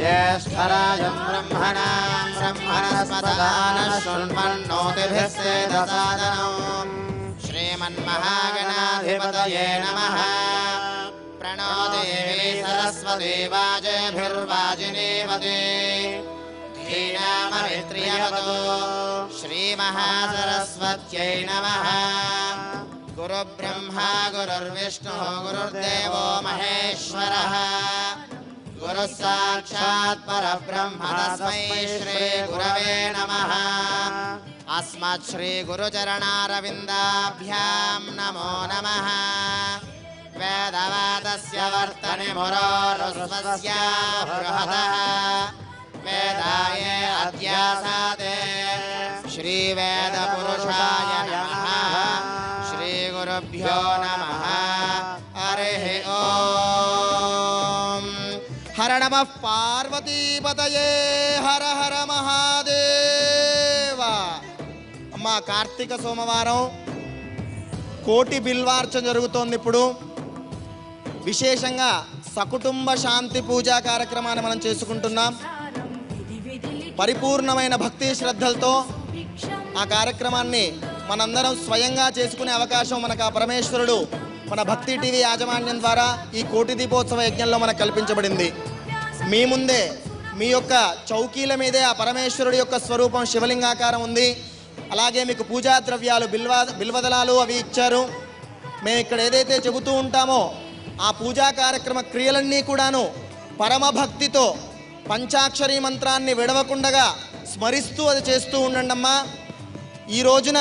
ज्येष्ठराजं ब्रह्मणस्पदानः शृण्वन्नोतिभिः सेदसादनम् श्रीमन्महागणाधिपतये नमः। प्रणो देवी सरस्वती वाजेभिर्वाजिनीवती धीनामभित्रियवतु श्रीमहासरस्वत्यै नमः। गुरुब्रह्मा गुरुर्विष्णुः गुरुर्देवो महेश्वरः गुरुः साक्षात् परब्रह्म तस्मै श्रीगुरवे नमः। अस्मत् श्रीगुरुचरणारविन्दाभ्यां नमो नमः। वेदवादस्य वर्तने मुरोरुस्वस्य बृहतः वेदाये अध्यासादे श्रीवेदपुरुषाय नमः। श्रीगुरुभ्यो नमः। हरिः ओम्। हर नमः पार्वतीपतये हर हर महादेव। అమ్మా కార్తీక సోమవారం కోటి బిల్వార్చన జరుగుతోంది. ఇప్పుడు విశేషంగా సకుటుంబ శాంతి పూజా కార్యక్రమాన్ని మనం చేసుకుంటున్నాం. పరిపూర్ణమైన భక్తి శ్రద్ధలతో ఆ కార్యక్రమాన్ని మనందరం స్వయంగా చేసుకునే అవకాశం మనకు ఆ పరమేశ్వరుడు మన భక్తి టీవీ యాజమాన్యం ద్వారా ఈ కోటి దీపోత్సవ యజ్ఞంలో మనకు కల్పించబడింది. మీ ముందే మీ యొక్క చౌకీల మీదే ఆ పరమేశ్వరుడి యొక్క స్వరూపం శివలింగాకారం ఉంది. అలాగే మీకు పూజా ద్రవ్యాలు బిల్వదలాలు అవి ఇచ్చారు. మేము ఇక్కడ ఏదైతే చెబుతూ ఉంటామో ఆ పూజా కార్యక్రమ క్రియలన్నీ కూడాను పరమభక్తితో పంచాక్షరీ మంత్రాన్ని విడవకుండగా స్మరిస్తూ అది చేస్తూ ఉండండి అమ్మా. ఈ రోజున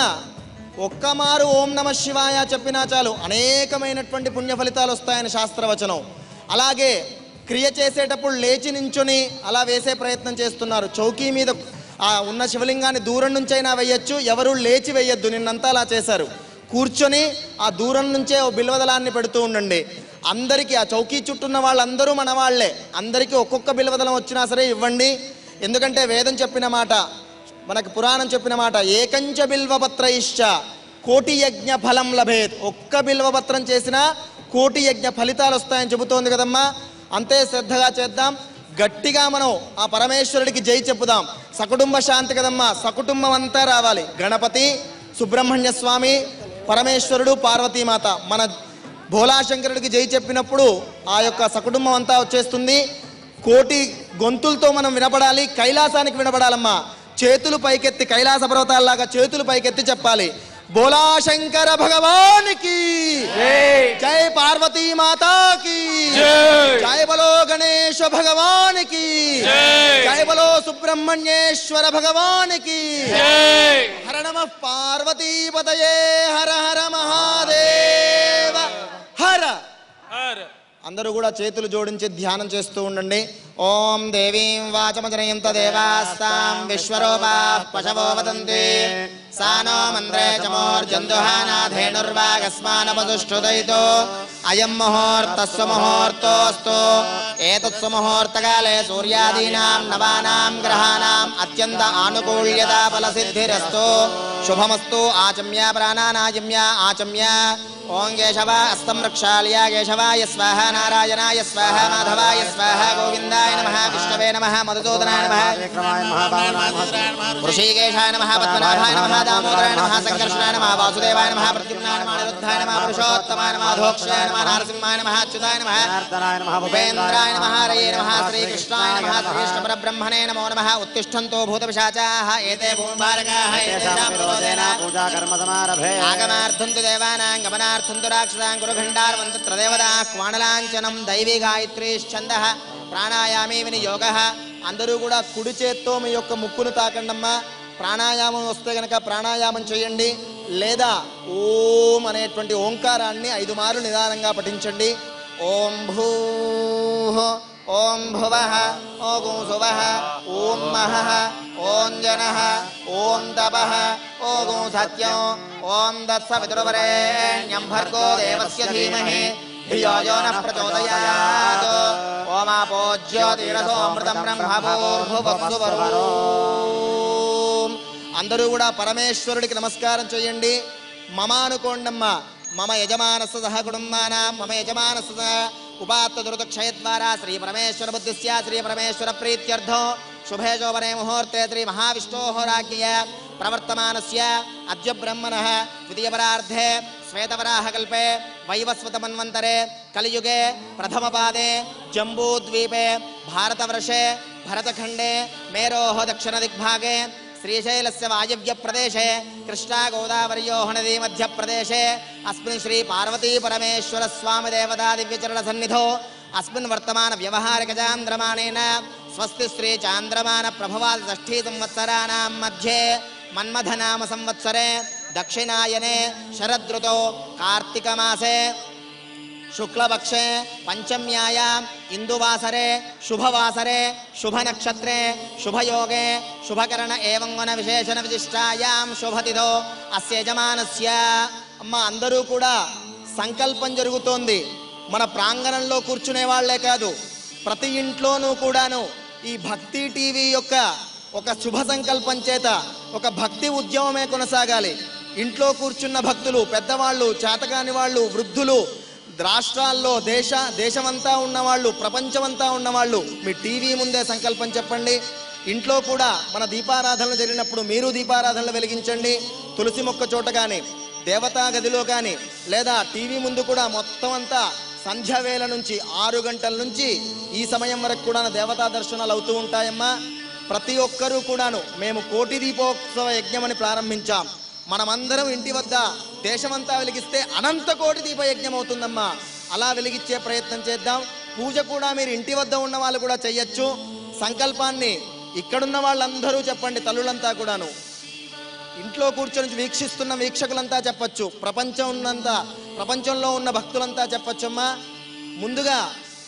ఒక్కమారు ఓం నమ శివాయ చెప్పినా చాలు అనేకమైనటువంటి పుణ్య ఫలితాలు వస్తాయని శాస్త్రవచనం. అలాగే క్రియ చేసేటప్పుడు లేచి నించుని అలా వేసే ప్రయత్నం చేస్తున్నారు. చౌకీ మీద ఉన్న శివలింగాన్ని దూరం నుంచైనా వేయచ్చు, ఎవరు లేచి వేయొద్దు. నిన్నంతా అలా చేశారు. కూర్చొని ఆ దూరం నుంచే ఓ బిల్వదలాన్ని పెడుతూ ఉండండి. అందరికీ ఆ చౌకీ చుట్టూన్న వాళ్ళందరూ మన వాళ్లే. అందరికీ ఒక్కొక్క బిల్వదలం వచ్చినా సరే ఇవ్వండి. ఎందుకంటే వేదం చెప్పిన మాట, మనకు పురాణం చెప్పిన మాట, ఏకంచ బిల్వపత్రైశ్చ కోటి యజ్ఞ ఫలం లభేత్. ఒక్క బిల్వపత్రం చేసినా కోటి యజ్ఞ ఫలితాలు వస్తాయని చెబుతోంది కదమ్మా. అంతే శ్రద్ధగా చేద్దాం. గట్టిగా మనం ఆ పరమేశ్వరుడికి జై చెప్పుదాం. సకుటుంబ శాంతి కదమ్మా, సకుటుంబం అంతా రావాలి. గణపతి, సుబ్రహ్మణ్య స్వామి, పరమేశ్వరుడు, పార్వతీమాత, మన భోలాశంకరుడికి జై చెప్పినప్పుడు ఆ యొక్క సకుటుంబం అంతా వచ్చేస్తుంది. కోటి గొంతులతో మనం వినపడాలి, కైలాసానికి వినపడాలమ్మా. చేతులు పైకెత్తి కైలాస పర్వతాల్లాగా చేతులు పైకెత్తి చెప్పాలి. బోలా శంకర భగవానికి జై, పార్వతీ మాతాకి జై, బలో గణేశ భగవానికి జై, బలో సుబ్రహ్మణ్యేశ్వర భగవానికి హర నమః పార్వతీపతయే హర హర మహాదేవ హర. అందరూ కూడా చేతులు జోడించి ధ్యానం చేస్తూ ఉండండి. ఓం దేవీం వాచమజనయంత దేవాస్తాం విశ్వరూపాః పశవో వదంతి సానో మంద్రే చమోర్జందుహానాధేనుర్వాగస్మానపదుష్టుదయితో అయం ముహూర్తస్సు ముహూర్తోస్తు. ఏతత్సు ముహూర్తకాలే సూర్యాదీనాం నవానాం గ్రహాణాం అత్యంత ఆనుకూల్యతా ఫలసిద్ధిరస్తు. శుభమస్తు. ఆచమ్య ప్రాణానాయమ్య ఆచమ్య. ఓం కేశవ అస్తం రక్షాళ్య కేశవాయ స్వాహ, నారాయణాయ స్వాహ, మాధవాయ స్వాహ, గోవిందాయ నమః, విష్ణవే నమః, మధుసూదనాయ నమః, ఋషికేశాయ నమః, పద్మనాభాయ నమః, దామోదరాయ నమః, సంకర్షణాయ నమః, వాసుదేవాయ నమః, ప్రద్యుమ్నాయ నమః, అనిరుద్ధాయ నమః, పురుషోత్తమాయ నమః, అధోక్షాయ నమః, నరసింహాయ నమః, అచ్యుతాయ నమః, ఉపేంద్రాయ నమః, హరయే నమః, శ్రీకృష్ణాయ నమః, శ్రీకృష్ణ పరబ్రహ్మణే నమో నమః. ఉత్తిష్టంతో భూతపిశాచాః ఏతే భూమిభారకాః ఏతేషాం ప్రచోదయేన పూజా కర్మ సమారభే. ఆగమార్థం తు దేవానాం గమనార్థం తు రాక్షసాం గురుఖండార్వం తత్ర దేవతాః క్వాణలాంఛనం దైవీ గాయత్రీశ్చందః ప్రాణాయామే వినియోగః. అందరూ కూడా కుడి చేత్తో మీ యొక్క ముక్కును తాకండమ్మా. ప్రాణాయామం వస్తే కనుక ప్రాణాయామం చేయండి, లేదా ఓం అనేటువంటి ఓంకారాన్ని 5 మార్లు నిదానంగా పఠించండి. ఓం భూః, ఓం భువః, ఓం సువః, ఓం మహః, ఓం జనః, ఓం తపః, ఓం సత్యం, ఓం తత్సవితుర్వరేణ్యం భర్గో దేవస్య ధీమహి ధియో యో నః ప్రచోదయాత్. ఓమాపో జ్యోతిరసోమృతం బ్రహ్మభూర్భువస్సువరోం. అందరూ కూడా పరమేశ్వరుడికి నమస్కారం చేయండి. మమ అనుకోండమ్మా. మమ యజమానస్య సహ కుటుంబానాం, మమ యజమానస్య సహ उपात्त दुर्दक्षय द्वारा श्री परमेश्वर बुद्धिस्या श्री परमेश्वर प्रीत्यर्थो शुभे शोभने मुहूर्ते श्री महाविष्णोः राज्ञया प्रवर्तमानस्य अद्य ब्रह्मणः द्वितीयपरार्धे श्वेतवराहकल्पे वैवस्वतमन्वन्तरे कलियुगे प्रथमपादे जम्बूद्वीपे भारतवर्षे भरतखण्डे मेरोः दक्षिणदिग्भागे श्रीशैलस्य वायव्यप्रदेशे कृष्णा गोदावर्योः नदी मध्यप्रदेशे अस्मिन् श्री पार्वती परमेश्वर स्वामी देवता दिव्यचरणसन्निधौ अस्मिन् वर्तमान व्यवहारिकचान्द्रमानेन स्वस्ति श्री चान्द्रमान प्रभवात् षष्ठी संवत्सराणां मध्ये मन्मथनाम संवत्सरे दक्षिणायने शरदृतौ कार्तिकमासे शुक्लपक्षे पंचम्यायाम इंदुवासरे शुभवासरे शुभनक्षत्रे शुभयोगे शुभकरण एवं गुण विशेषण विशिष्टायाम शुभतिथौ अस्य यजमानस्य అమ్మ అందరూ కూడా సంకల్పం జరుగుతోంది. మన ప్రాంగణంలో కూర్చునే వాళ్ళే కాదు, ప్రతి ఇంట్లోనూ కూడాను ఈ భక్తి టీవీ యొక్క ఒక శుభ సంకల్పం చేత ఒక భక్తి ఉద్యమమే కొనసాగాలి. ఇంట్లో కూర్చున్న భక్తులు, పెద్దవాళ్ళు, చేతకాని వాళ్ళు, వృద్ధులు, రాష్ట్రాల్లో దేశమంతా ఉన్నవాళ్ళు, ప్రపంచమంతా ఉన్నవాళ్ళు మీ టీవీ ముందే సంకల్పం చెప్పండి. ఇంట్లో కూడా మన దీపారాధనలు జరిగినప్పుడు మీరు దీపారాధనలు వెలిగించండి. తులసి మొక్క చోట కానీ, దేవతా గదిలో కానీ, లేదా టీవీ ముందు కూడా మొత్తం అంతా సంధ్యావేళ నుంచి 6 గంటల నుంచి ఈ సమయం వరకు కూడా దేవతా దర్శనాలు అవుతూ ఉంటాయమ్మా. ప్రతి ఒక్కరూ కూడాను మేము కోటి దీపోత్సవ యజ్ఞమని ప్రారంభించాం. మనమందరం ఇంటి వద్ద దేశమంతా వెలిగిస్తే అనంత కోటి దీప యజ్ఞం అవుతుందమ్మా. అలా వెలిగించే ప్రయత్నం చేద్దాం. పూజ కూడా మీరు ఇంటి వద్ద ఉన్న వాళ్ళు కూడా చెయ్యొచ్చు. సంకల్పాన్ని ఇక్కడున్న వాళ్ళందరూ చెప్పండి, తల్లులంతా కూడాను. ఇంట్లో కూర్చొని వీక్షిస్తున్న వీక్షకులంతా చెప్పచ్చు, ప్రపంచంలో ఉన్న భక్తులంతా చెప్పచ్చమ్మా. ముందుగా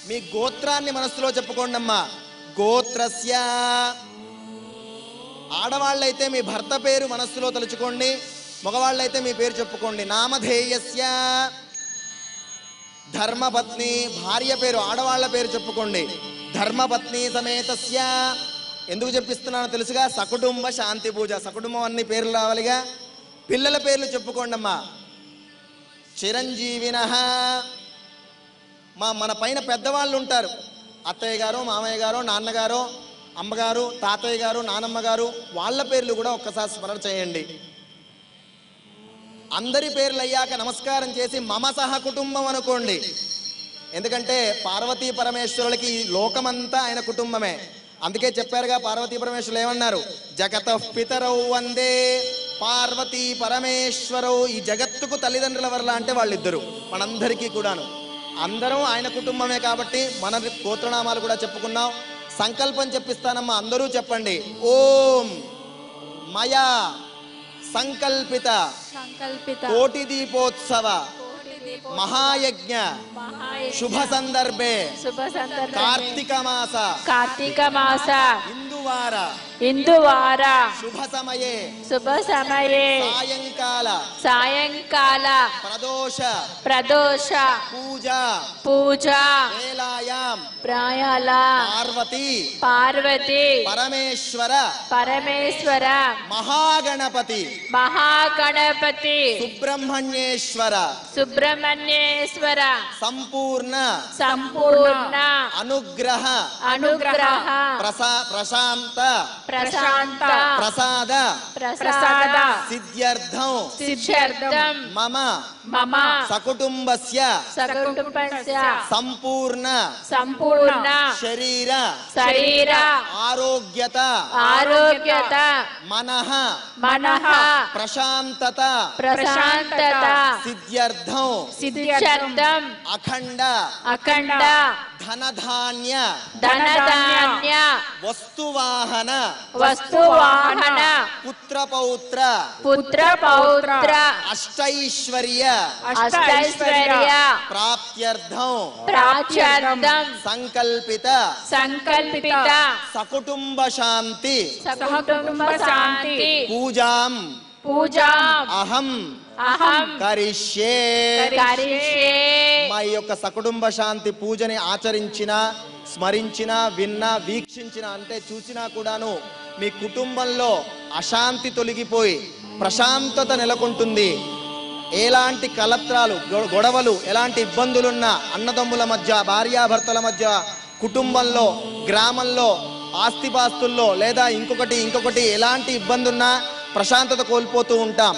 మీ గోత్రాన్ని మనసులో చెప్పుకోండి అమ్మా. గోత్రస్య, ఆడవాళ్ళైతే మీ భర్త పేరు మనస్సులో తలుచుకోండి, మగవాళ్ళైతే మీ పేరు చెప్పుకోండి. నామధేయస్య, ధర్మపత్ని, భార్య పేరు, ఆడవాళ్ల పేరు చెప్పుకోండి. ధర్మపత్ని సమేతస్య, ఎందుకు చెప్పిస్తున్నానో తెలుసుగా, సకుటుంబ శాంతి పూజ. సకుటుంబం అన్ని పేర్లు రావాలిగా. పిల్లల పేర్లు చెప్పుకోండి అమ్మా. చిరంజీవినః, మన పైన పెద్దవాళ్ళు ఉంటారు, అత్తయ్య గారు, మామయ్య గారు, నాన్నగారు, అమ్మగారు, తాతయ్య గారు, నానమ్మ గారు, వాళ్ళ పేర్లు కూడా ఒక్కసారి స్మరణ చేయండి. అందరి పేర్లు అయ్యాక నమస్కారం చేసి మమ సహ కుటుంబం అనుకోండి. ఎందుకంటే పార్వతీ పరమేశ్వరులకి లోకమంతా ఆయన కుటుంబమే. అందుకే చెప్పారుగా పార్వతీ పరమేశ్వరులు ఏమన్నారు, జగతః పితరౌ వందే పార్వతీ పరమేశ్వరౌ. ఈ జగత్తుకు తల్లిదండ్రుల వల్ల అంటే వాళ్ళిద్దరు, మనందరికీ కూడాను అందరం ఆయన కుటుంబమే. కాబట్టి మన గోత్రనామాలు కూడా చెప్పుకున్నాం. సంకల్పం చెప్పిస్తానమ్మా, అందరూ చెప్పండి. ఓం మయా సంకల్పిత కోటి దీపోత్సవ మహాయజ్ఞ శుభ సందర్భే కార్తీక మాస ఇందువార శుభ సమయే సాయంకాల ప్రదోష పూజా వేళాయాం పార్వతీ పరమేశ్వర మహాగణపతి సుబ్రహ్మణ్యేశ్వర సంపూర్ణ అనుగ్రహ ప్రశాంత ప్రసాద సిద్ధ్యర్థం మమ సకుటుంబస్య సంపూర్ణ శరీర ఆరోగ్యత మనః ప్రశాంతత సిద్ధ్యర్థం అఖండ ధనధాన్య వస్తువాహన పుత్రపౌత్ర అష్టైశ్వర్య ప్రాప్త్యర్థం సంకల్పిత సకుటుంబ శాంతి పూజాం అహం కరిష్యే. మా యొక్క సకుటుంబ శాంతి పూజని ఆచరించినా, స్మరించినా, విన్నా, వీక్షించినా అంటే చూసినా కూడాను మీ కుటుంబంలో అశాంతి తొలగిపోయి ప్రశాంతత నెలకొంటుంది. ఎలాంటి కలత్రాలు గొడవలు ఎలాంటి ఇబ్బందులున్నా అన్నదమ్ముల మధ్య భార్యాభర్తల మధ్య కుటుంబంలో గ్రామంలో ఆస్తిపాస్తుల్లో లేదా ఇంకొకటి ఎలాంటి ఇబ్బంది ఉన్నా ప్రశాంతత కోల్పోతూ ఉంటాం.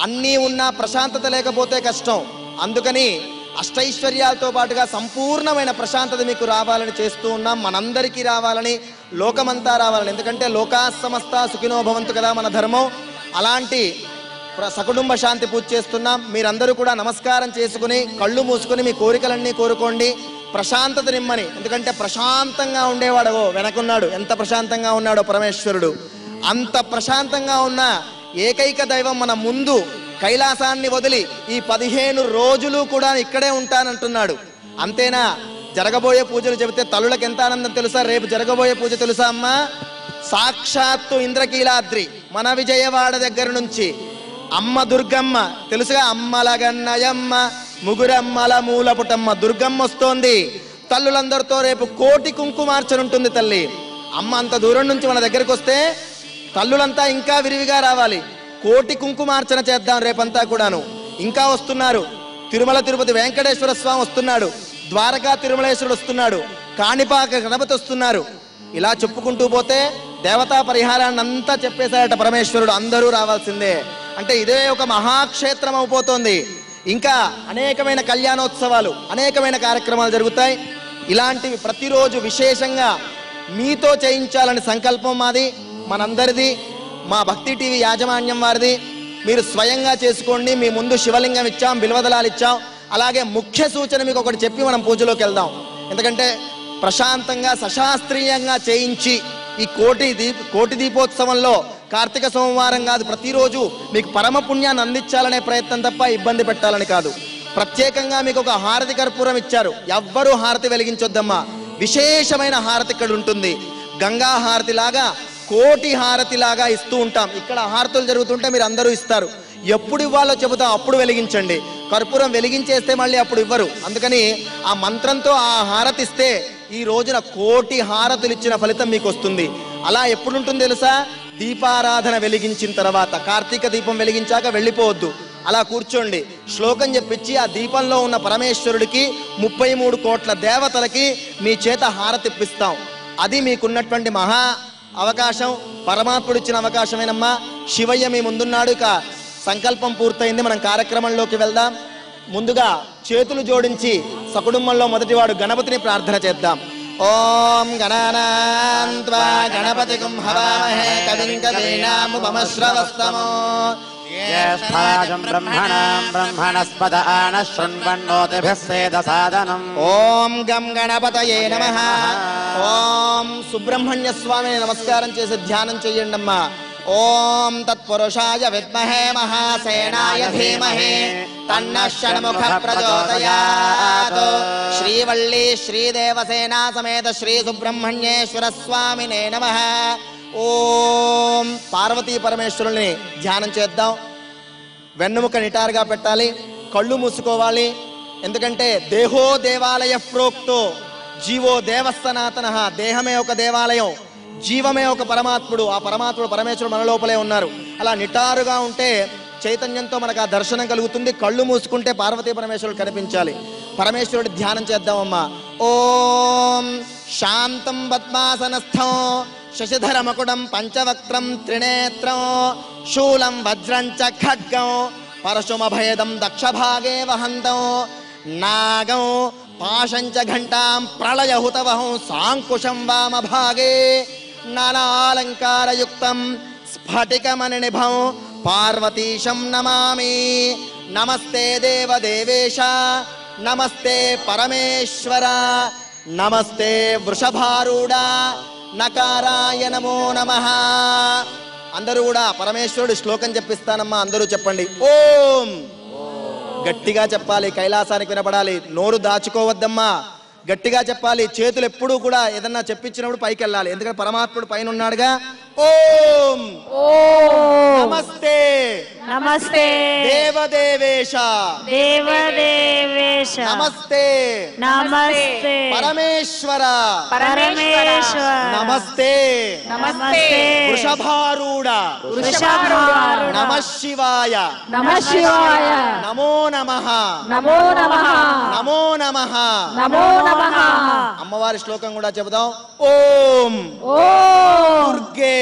అన్నీ ఉన్నా ప్రశాంతత లేకపోతే కష్టం. అందుకని అష్టైశ్వర్యాలతో పాటుగా సంపూర్ణమైన ప్రశాంతత మీకు రావాలని చేస్తూ ఉన్నాం. మనందరికీ రావాలని, లోకమంతా రావాలని. ఎందుకంటే లోకా సమస్త సుఖినో భవంతు కదా మన ధర్మం. అలాంటి సకుటుంబ శాంతి పూజ చేస్తున్నాం. మీరందరూ కూడా నమస్కారం చేసుకుని కళ్ళు మూసుకొని మీ కోరికలన్నీ కోరుకోండి. ప్రశాంతత నిమ్మని. ఎందుకంటే ప్రశాంతంగా ఉండేవాడు వెనకున్నాడు. ఎంత ప్రశాంతంగా ఉన్నాడో పరమేశ్వరుడు. అంత ప్రశాంతంగా ఉన్న ఏకైక దైవం మన ముందు కైలాసాన్ని వదిలి ఈ 15 రోజులు కూడా ఇక్కడే ఉంటానంటున్నాడు. అంతేనా? జరగబోయే పూజలు చెబితే తల్లులకు ఎంత ఆనందం తెలుసా? రేపు జరగబోయే పూజ తెలుసా అమ్మా? సాక్షాత్తు ఇంద్రకీలాద్రి మన విజయవాడ దగ్గర నుంచి అమ్మ దుర్గమ్మ తెలుసుగా, అమ్మలగన్నయమ్మ ముగురమ్మల మూలపుటమ్మ దుర్గమ్మ వస్తోంది. తల్లులందరితో రేపు కోటి కుంకుమార్చన ఉంటుంది తల్లి. అమ్మ అంత దూరం నుంచి మన దగ్గరికి వస్తే తల్లులంతా ఇంకా విరివిగా రావాలి. కోటి కుంకుమార్చన చేద్దాం రేపంతా కూడాను. ఇంకా వస్తున్నారు. తిరుమల తిరుపతి వెంకటేశ్వర స్వామి వస్తున్నాడు, ద్వారకా తిరుమలేశ్వరుడు వస్తున్నాడు, కాణిపాక గణపతి వస్తున్నారు. ఇలా చెప్పుకుంటూ పోతే దేవతా పరిహారాన్ని అంతా చెప్పేశాడట పరమేశ్వరుడు. అందరూ రావాల్సిందే. అంటే ఇదే ఒక మహాక్షేత్రం అయిపోతుంది. ఇంకా అనేకమైన కళ్యాణోత్సవాలు, అనేకమైన కార్యక్రమాలు జరుగుతాయి. ఇలాంటివి ప్రతిరోజు విశేషంగా మీతో చేయించాలని సంకల్పం మాది, మనందరిది, మా భక్తి టీవీ యాజమాన్యం వారిది. మీరు స్వయంగా చేసుకోండి. మీ ముందు శివలింగం ఇచ్చాం, బిల్వదళాలు ఇచ్చాం. అలాగే ముఖ్య సూచన మీకు ఒకటి చెప్పి మనం పూజలోకి వెళ్దాం. ఎందుకంటే ప్రశాంతంగా సశాస్త్రీయంగా చేయించి ఈ కోటి దీపోత్సవంలో కార్తీక సోమవారం కాదు, ప్రతిరోజు మీకు పరమ పుణ్యాన్ని అందించాలనే ప్రయత్నం తప్ప ఇబ్బంది పెట్టాలని కాదు. ప్రత్యేకంగా మీకు ఒక హారతి కర్పూరం ఇచ్చారు. ఎవ్వరూ హారతి వెలిగించొద్దమ్మా. విశేషమైన హారతి ఇక్కడ ఉంటుంది. గంగా హారతి లాగా, కోటి హారతి లాగా ఇస్తూ ఉంటాం. ఇక్కడ హారతులు జరుగుతుంటే మీరు అందరూ ఇస్తారు. ఎప్పుడు ఇవ్వాలో చెబుతాం, అప్పుడు వెలిగించండి. కర్పూరం వెలిగించేస్తే మళ్ళీ అప్పుడు ఇవ్వరు. అందుకని ఆ మంత్రంతో ఆ హారతి ఇస్తే ఈ రోజున కోటి హారతులు ఇచ్చిన ఫలితం మీకు వస్తుంది. అలా ఎప్పుడు ఉంటుంది తెలుసా? దీపారాధన వెలిగించిన తర్వాత. కార్తీక దీపం వెలిగించాక వెళ్ళిపోవద్దు, అలా కూర్చోండి. శ్లోకం చెప్పించి ఆ దీపంలో ఉన్న పరమేశ్వరుడికి 33 కోట్ల దేవతలకి మీ చేత హారతిప్పిస్తాం. అది మీకున్నటువంటి మహా అవకాశం, పరమాత్ముడు ఇచ్చిన అవకాశమేనమ్మా. శివయ్య మీ ముందున్నాడు. ఇక సంకల్పం పూర్తయింది. మనం కార్యక్రమంలోకి వెళ్దాం. ముందుగా చేతులు జోడించి సకుటుంబంలో మొదటివాడు గణపతిని ప్రార్థన చేద్దాం. ఓం గణానాం త్వా గణపతిం హవామహే కవిం కవీనాముపమశ్రవస్తమో జ్యేష్ఠాజం బ్రహ్మణాం బ్రహ్మణస్పద ఆనః శృణ్వన్నోతిభిः సేదసాదనం. ఓం గం గణపతయే నమః. ఓం సుబ్రహ్మణ్య స్వామిని నమస్కారం చేసి ధ్యానం చెయ్యండి అమ్మా. ఓం తత్పురుషాయ విద్మహే మహాసేనాయ ధీమహి తన్నః షణ్ముఖ ప్రచోదయాత్. శ్రీవల్లి శ్రీదేవసేనా సమేత శ్రీ సుబ్రహ్మణ్యేశ్వర స్వామినే నమః. ఓం పార్వతీ పరమేశ్వరుల్ని ధ్యానం చేద్దాం. వెన్నుముక నిటారుగా పెట్టాలి, కళ్ళు మూసుకోవాలి. ఎందుకంటే దేహో దేవాలయ ప్రోక్తో జీవో దేవస్థానాతన. దేహమే ఒక దేవాలయం, జీవమే ఒక పరమాత్ముడు. ఆ పరమాత్ముడు పరమేశ్వరుడు మన లోపలే ఉన్నారు. అలా నిటారుగా ఉంటే చైతన్యంతో మనకు ఆ దర్శనం కలుగుతుంది. కళ్ళు మూసుకుంటే పార్వతీ పరమేశ్వరుడు కనిపించాలి. పరమేశ్వరుడి ధ్యానం చేద్దామమ్మా. ఓం శాంతం పద్మాసనస్థం శశిధర మకుడం పంచవక్త్రం త్రినేత్రం శూలం వజ్రం చ ఖడ్గం పరశుమభేదం దక్షభాగే వహంతం నాగం పాశం చ ఘంటాం ప్రళయహుతవహం సాంకుశం వామభాగే నానాలంకారయుక్తం స్ఫటికమణినిభం పార్వతీశం నమామి. నమస్తే దేవదేవేశ, నమస్తే పరమేశ్వర, నమస్తే వృషభారూఢ, నకారాయ నమో నమః. అందరూ కూడా పరమేశ్వరుడు శ్లోకం చెప్పిస్తానమ్మా. అందరూ చెప్పండి. ఓం. గట్టిగా చెప్పాలి, కైలాసానికి వినపడాలి. నోరు దాచుకోవద్దమ్మా, గట్టిగా చెప్పాలి. చేతులు ఎప్పుడూ కూడా ఏదన్నా చెప్పించినప్పుడు పైకి వెళ్ళాలి. ఎందుకంటే పరమాత్ముడు పైన ఉన్నాడుగా. ఓం ఓం నమస్తే నమస్తే దేవదేవేశ దేవదేవేశ నమస్తే నమస్తే పరమేశ్వర పరమేశ్వర నమస్తే నమస్తే వృషభారూఢ వృషభారూఢ నమః శివాయ నమః శివాయ నమో నమః నమో నమః నమో నమః నమో నమః అమ్మవారి శ్లోకం కూడా చెబుదాం. ఓం ఓం దుర్గే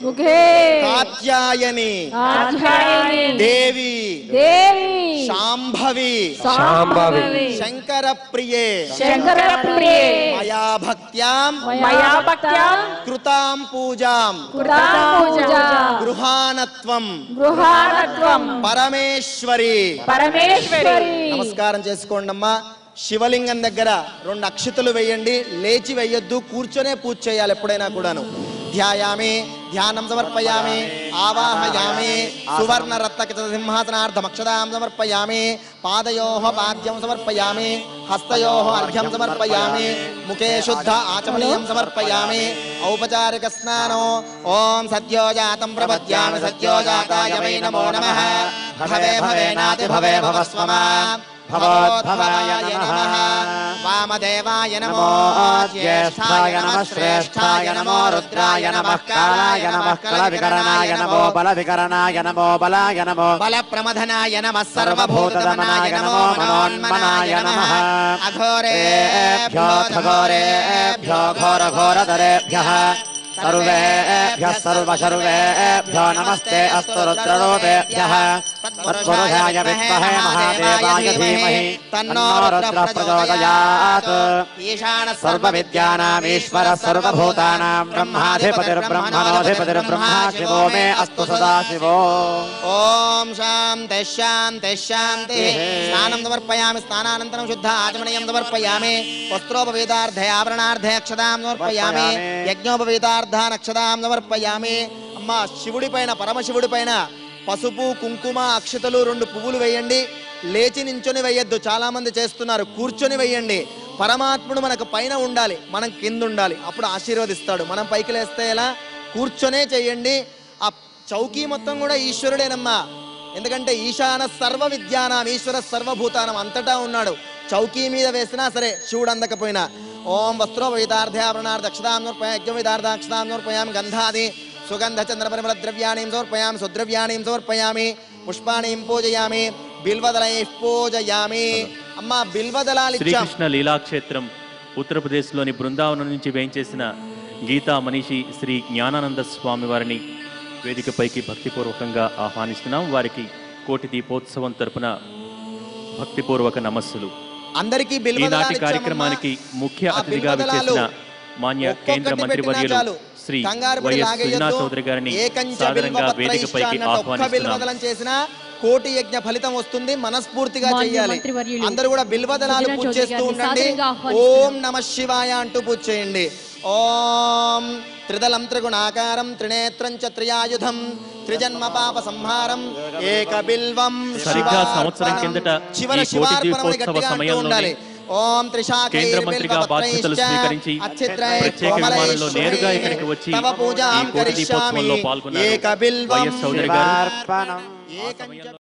ముఖే కాత్యాయని ఆధ్యాయని దేవి దేవి శాంభవి శాంభవి శంకర ప్రియే శంకర ప్రియే మయా భక్త్యాం మయా భక్త్యాం కృతాం పూజాం కృతాం పూజా గృహానత్వం గృహాణత్వం పరమేశ్వరి. పరమేశ్వరి. నమస్కారం చేసుకోండమ్మా. శివలింగం దగ్గర 2 అక్షతలు వేయండి. లేచి వేయొద్దు, కూర్చొనే పూజ చేయాలి ఎప్పుడైనా కూడాను. ధ్యాయామి ధ్యానం సమర్పయామి ఆవాహయామి సువర్ణ రత్నక సింహాసనార్థమక్షదాం సమర్పయామి పాదయోః పాద్యం సమర్పయామి హస్తయోః అర్ఘ్యం సమర్పయామి ముఖే శుద్ధ ఆచమనీయం సమర్పయామి ఔపచారిక స్నానో. ఓం సద్యోజాతం ప్రపద్యామి సద్యోజాతాయ వై నమో నమః భవే భవేనాతి భవే భవస్వమా భవోద్భవాయ నమః వామదేవాయ నమో జ్యేష్ఠాయ నమః శ్రేష్ఠాయ నమో రుద్రాయ నమః కాలాయ నమః కలవికరణాయ నమో బలవికరణాయ నమో బలాయ నమో బలప్రమథనాయ నమః సర్వభూతదమనాయ నమో మనోన్మనాయ నమః అఘోరేభ్యో ఘోరేభ్యో ఘోరఘోరధరేభ్యః सर्वेभ्यः सर्वशर्वेभ्यो नमस्ते अस्तु रुद्ररूपेभ्यः तत्पुरुषाय विद्महे महादेवाय धीमहि तन्नो रुद्रः प्रचोदयात् सर्वविद्यानाम् ईश्वरः सर्वभूतानां ब्रह्माधिपतिर्ब्रह्मणोऽधिपतिर्ब्रह्मा शिवो मे अस्तु सदा शिवो. ओम शान्ति शान्ति शान्तिः. स्नानं समर्पयामि. स्नानानन्तरं शुद्ध आचमनीयं समर्पयामि. वस्त्रोपवेदार्थे आभरणार्थे अक्षतां समर्पयामि. यज्ञोपवेदार्थान् अक्षतां समर्पयामि. అమ్మా శివుడి పైన పరమశివుడి పైన పసుపు కుంకుమ అక్షతలు 2 పువ్వులు వేయండి. లేచి నించొని వేయొద్దు, చాలా మంది చేస్తున్నారు. కూర్చొని వేయండి. పరమాత్ముడు మనకు పైన ఉండాలి, మనం కింద ఉండాలి, అప్పుడు ఆశీర్వదిస్తాడు. మనం పైకి లేస్తే ఎలా? కూర్చొనే చేయండి. ఆ చౌకీ మొత్తం కూడా ఈశ్వరుడేనమ్మా. ఎందుకంటే ఈశాన సర్వ విద్యానాం ఈశ్వర సర్వభూతానం అంతటా ఉన్నాడు. చౌకీ మీద వేసినా సరే శివుడు అందకపోయినా. ఓం వస్త్రోపవేదార్థాభరణార్థ అక్షతాం సమర్పయామి. యజ్ఞోపవేదార్థాక్షతాం సమర్పయామి. గంధాది సుగంధ చంద్రపరిమళ ద్రవ్యాణీం సమర్పయామి. సుద్రవ్యాణీం సమర్పయామి. పుష్పాణీం పూజయామి. బిల్వదలైః పూజయామి. అమ్మా బిల్వదలాలు ఇచ్చాం. శ్రీకృష్ణ లీలాక్షేత్రం ఉత్తరప్రదేశ్లోని బృందావనం నుంచి వేయించేసిన గీతా మనీషి శ్రీ జ్ఞానానంద స్వామి వారిని వేదికపైకి భక్తిపూర్వకంగా ఆహ్వానిస్తున్నాం. వారికి కోటి దీపోత్సవం తరపున భక్తిపూర్వక నమస్సులు. అందరికీ ఈనాటి కార్యక్రమానికి ముఖ్య అతిథిగా విచ్చేసిన మాన్య కేంద్ర మంత్రివర్యులు శ్రీ వైఎస్ సుజనా చౌదరి గారిని సాదరంగా వేదికపైకి ఆహ్వానిస్తున్నాం. చేసిన కోటి యజ్ఞ ఫలితం వస్తుంది. మనస్ఫూర్తిగా చేయాలి. అందరూ కూడా బిల్వదలాలు పూజ చేస్తూ ఉండండి. ఓం నమః శివాయ అంటూ పూజ చేయండి. ఓం త్రిదలం త్రిగుణాకారం త్రినేత్రం చ త్రియాయుధం త్రిజన్మ పాప సంహారం ఏక బిల్వం. సరిగ్గా సంవత్సరం కిందట ఈ కోటి దీపోత్సవ సమయంలోనే ఓం కేంద్ర మంత్రిగా బాధ్యతలు స్వీకరించి ప్రత్యేక విమానంలో నేరుగా ఇక్కడికి వచ్చి ఈ కోటి దీపోత్సవంలో పాల్గొన్నారు వైఎస్ చౌదరి గారు.